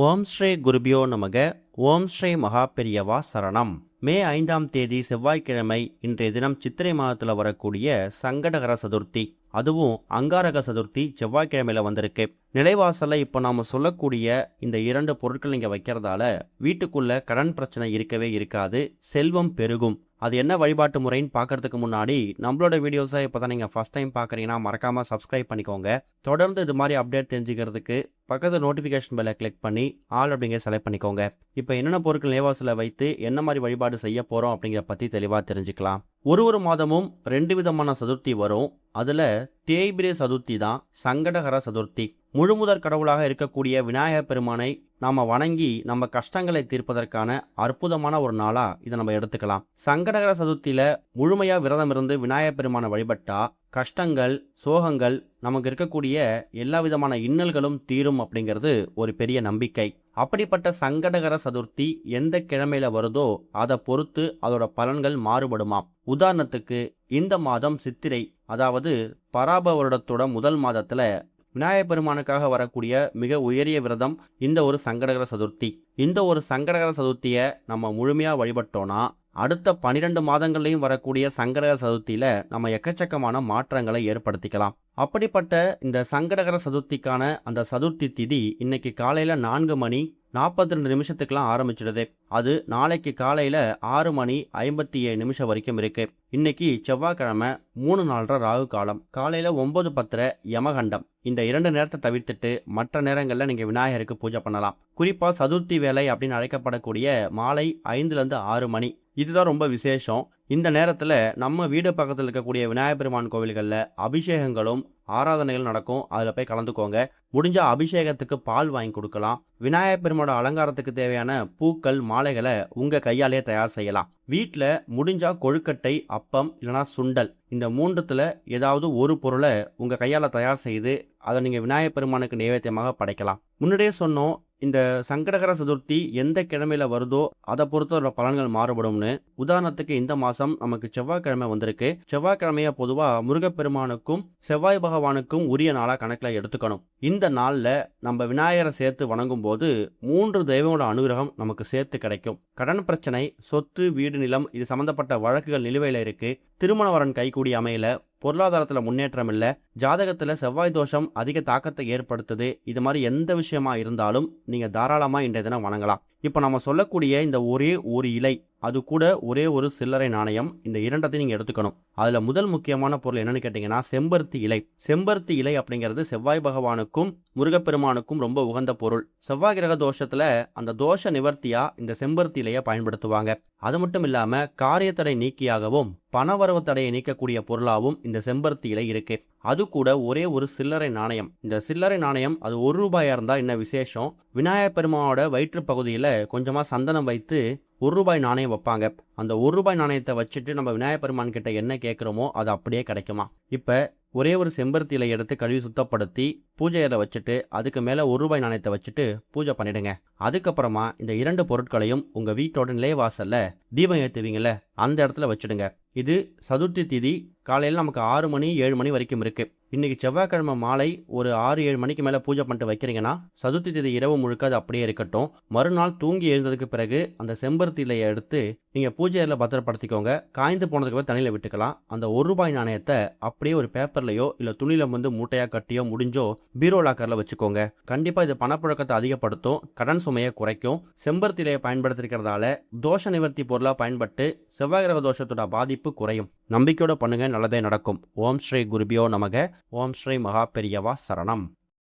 ஓம் ஸ்ரீ குருபியோ நமக. ஓம் ஸ்ரீ மகா பெரியவா சரணம். மே 5ஆம் தேதி செவ்வாய்க்கிழமை இன்றைய தினம் சித்திரை மாதத்தில் வரக்கூடிய சங்கடகர சதுர்த்தி, அதுவும் அங்காரக சதுர்த்தி செவ்வாய்க்கிழமையில வந்திருக்கு. நிலைவாசல்ல இப்போ நாம சொல்லக்கூடிய இந்த 2 பொருட்கள் நீங்க வைக்கிறதால வீட்டுக்குள்ள கடன் பிரச்சனை இருக்கவே இருக்காது, செல்வம் பெருகும். அது என்ன வழிபாட்டு முறைன்னு பார்க்கறதுக்கு முன்னாடி நம்மளோட வீடியோஸை இப்போ தான் நீங்கள் ஃபஸ்ட் டைம் பார்க்குறீங்கன்னா மறக்காமல் சப்ஸ்கிரைப் பண்ணிக்கோங்க. தொடர்ந்து இது மாதிரி அப்டேட் தெரிஞ்சுக்கிறதுக்கு பக்கத்து நோட்டிஃபிகேஷன் பெல்லை கிளிக் பண்ணி ஆல் அப்படிங்கிற செலக்ட் பண்ணிக்கோங்க. இப்போ என்னென்ன பொருட்கள் நிலைவாசலில் வைத்து என்ன மாதிரி வழிபாடு செய்ய போகிறோம் அப்படிங்கிற பற்றி தெளிவாக தெரிஞ்சுக்கலாம். ஒரு மாதமும் 2 விதமான சதுர்த்தி வரும். அதில் தேய்பிரை சதுர்த்தி தான் சங்கடகர சதுர்த்தி. முழுமுதற் கடவுளாக இருக்கக்கூடிய விநாயகர் பெருமானை நாம் வணங்கி நம்ம கஷ்டங்களை தீர்ப்பதற்கான அற்புதமான ஒரு நாளாக இதை நம்ம எடுத்துக்கலாம். சங்கடகர சதுர்த்தியில் முழுமையாக விரதம் இருந்து விநாயகர் பெருமானை வழிபட்டா கஷ்டங்கள், சோகங்கள், நமக்கு இருக்கக்கூடிய எல்லா விதமான இன்னல்களும் தீரும் அப்படிங்கிறது ஒரு பெரிய நம்பிக்கை. அப்படிப்பட்ட சங்கடகர சதுர்த்தி எந்த கிழமையில வருதோ அதை பொறுத்து அதோட பலன்கள் மாறுபடுமாம். உதாரணத்துக்கு இந்த மாதம் சித்திரை, அதாவது பராப வருடத்தோட முதல் மாதத்துல விநாயகர் பெருமானுக்காக வரக்கூடிய மிக உயரிய விரதம் இந்த ஒரு சங்கடகர சதுர்த்தி. இந்த ஒரு சங்கடகர சதுர்த்தியை நம்ம முழுமையா வழிபட்டோம்னா அடுத்த 12 மாதங்கள்லையும் வரக்கூடிய சங்கடகர சதுர்த்தியில நம்ம எக்கச்சக்கமான மாற்றங்களை ஏற்படுத்திக்கலாம். அப்படிப்பட்ட இந்த சங்கடகர சதுர்த்திக்கான அந்த சதுர்த்தி திதி இன்னைக்கு காலையில 4:42 ஆரம்பிச்சிடுது. அது நாளைக்கு காலையில 6:57 வரைக்கும் இருக்கு. இன்னைக்கு செவ்வாய்க்கிழமை 3:04 ராகு காலம், காலையில 9:10 யமகண்டம். இந்த 2 நேரத்தை தவிர்த்துட்டு மற்ற நேரங்களில் நீங்க விநாயகருக்கு பூஜை பண்ணலாம். குறிப்பா சதுர்த்தி வேலை அப்படின்னு அழைக்கப்படக்கூடிய மாலை 5-6 மணி, இதுதான் ரொம்ப விசேஷம். இந்த நேரத்தில் நம்ம வீடு பக்கத்தில் இருக்கக்கூடிய விநாயகர் பெருமான் கோவில்களில் அபிஷேகங்களும் ஆராதனைகள் நடக்கும். அதில் போய் கலந்துக்கோங்க. முடிஞ்ச அபிஷேகத்துக்கு பால் வாங்கி கொடுக்கலாம். விநாயகர் பெருமானோட அலங்காரத்துக்கு தேவையான பூக்கள், மாலைகளை உங்கள் கையாலே தயார் செய்யலாம். வீட்டில் முடிஞ்சா கொழுக்கட்டை, அப்பம் இல்லைனா சுண்டல், இந்த 3த்துல ஏதாவது ஒரு பொருளை உங்கள் கையால் தயார் செய்து அதை நீங்கள் விநாயகர் பெருமானுக்கு நைவேத்தியமாக படைக்கலாம். முன்னாடியே சொன்னோம், இந்த சங்கடகர சதுர்த்தி எந்த கிழமையில வருதோ அதை பொறுத்து அதோட பலன்கள் மாறுபடும்னு. உதாரணத்துக்கு இந்த மாசம் நமக்கு செவ்வாய்க்கிழமை வந்திருக்கு. செவ்வாய்க்கிழமைய பொதுவா முருகப்பெருமானுக்கும் செவ்வாய் பகவானுக்கும் உரிய நாளா கணக்கில் எடுத்துக்கணும். இந்த நாள்ல நம்ம விநாயகரை சேர்த்து வணங்கும் போது 3 தெய்வங்களோட அனுகிரகம் நமக்கு சேர்த்து கிடைக்கும். கடன் பிரச்சனை, சொத்து, வீடு, நிலம் இது சம்பந்தப்பட்ட வழக்குகள் நிலுவையில் இருக்கு. திருமண வரன் கைகூடி அமையல, பொருளாதாரத்தில் முன்னேற்றம் இல்லை, ஜாதகத்தில் செவ்வாய் தோஷம் அதிக தாக்கத்தை ஏற்படுத்துது, இது மாதிரி எந்த விஷயமா இருந்தாலும் நீங்கள் தாராளமாக இன்றைய தினம் வணங்கலாம். இப்போ நம்ம சொல்லக்கூடிய இந்த ஒரே ஒரு இலை, அது கூட ஒரே ஒரு சில்லறை நாணயம், இந்த 2த்தையும் நீங்கள் எடுத்துக்கணும். அதில் முதல் முக்கியமான பொருள் என்னன்னு கேட்டிங்கன்னா செம்பருத்தி இலை. செம்பருத்தி இலை அப்படிங்கிறது செவ்வாய் பகவானுக்கும் முருகப்பெருமானுக்கும் ரொம்ப உகந்த பொருள். செவ்வாய் கிரக தோஷத்தில் அந்த தோஷ நிவர்த்தியாக இந்த செம்பருத்தி இலையை பயன்படுத்துவாங்க. அது மட்டும் இல்லாமல் காரியத்தடை நீக்கியாகவும் பணவரவு தடையை நீக்கக்கூடிய பொருளாகவும் இந்த செம்பருத்தி இலை இருக்கு. அது கூட ஒரே ஒரு சில்லறை நாணயம். இந்த சில்லறை நாணயம் அது ₹1 இருந்தால் என்ன விசேஷம், விநாயகர் பெருமானோட வயிற்று பகுதியில் கொஞ்சமாக சந்தனம் வைத்து ₹1 நாணயம் வைப்பாங்க. அந்த ₹1 நாணயத்தை வச்சுட்டு நம்ம விநாயகர் பெருமான் கிட்ட என்ன கேட்குறோமோ அது அப்படியே கிடைக்குமா. இப்போ ஒரே ஒரு செம்பருத்தி இலை எடுத்து கழுவி சுத்தப்படுத்தி பூஜை அறை வச்சுட்டு அதுக்கு மேலே ₹1 நாணயத்தை வச்சுட்டு பூஜை பண்ணிடுங்க. அதுக்கப்புறமா இந்த 2 பொருட்களையும் உங்கள் வீட்டோட நிலைவாசல்ல தீபம் ஏற்றுவீங்கள்ல அந்த இடத்துல வச்சுடுங்க. இது சதுர்த்தி திதி காலையில் நமக்கு 6-7 வரைக்கும் இருக்கு. இன்னைக்கு செவ்வாய்க்கிழமை மாலை ஒரு 6-7 மணிக்கு மேலே பூஜை பண்ணிட்டு வைக்கிறீங்கன்னா சதுர்த்தி திதி இரவு முழுக்க அது அப்படியே இருக்கட்டும். மறுநாள் தூங்கி எழுந்ததுக்கு பிறகு அந்த செம்பருத்தி இலையை எடுத்து நீங்கள் பூஜை அறையில் பத்திரப்படுத்திக்கோங்க. காய்ந்து போனதுக்கு பிறகு தண்ணியில் விட்டுக்கலாம். அந்த ₹1 நாணயத்தை அப்படியே ஒரு பேப்பர்லையோ இல்லை துணியில் வந்து மூட்டையாக கட்டியோ முடிஞ்சோ பீரோ லாக்கரில் வச்சுக்கோங்க. கண்டிப்பாக இது பணப்புழக்கத்தை அதிகப்படுத்தும், கடன் சுமையை குறைக்கும். செம்பருத்தி இலையை பயன்படுத்திருக்கிறதால தோஷ நிவர்த்தி பொருளாக பயன்பட்டு செவ்வாய் கிரக தோஷத்தோட பாதிப்பு குறையும். நம்பிக்கையோட பண்ணுங்க, நல்லதே நடக்கும். ஓம் ஸ்ரீ குருபியோ நமக. ஓம் ஸ்ரீ மகா பெரியவா சரணம்.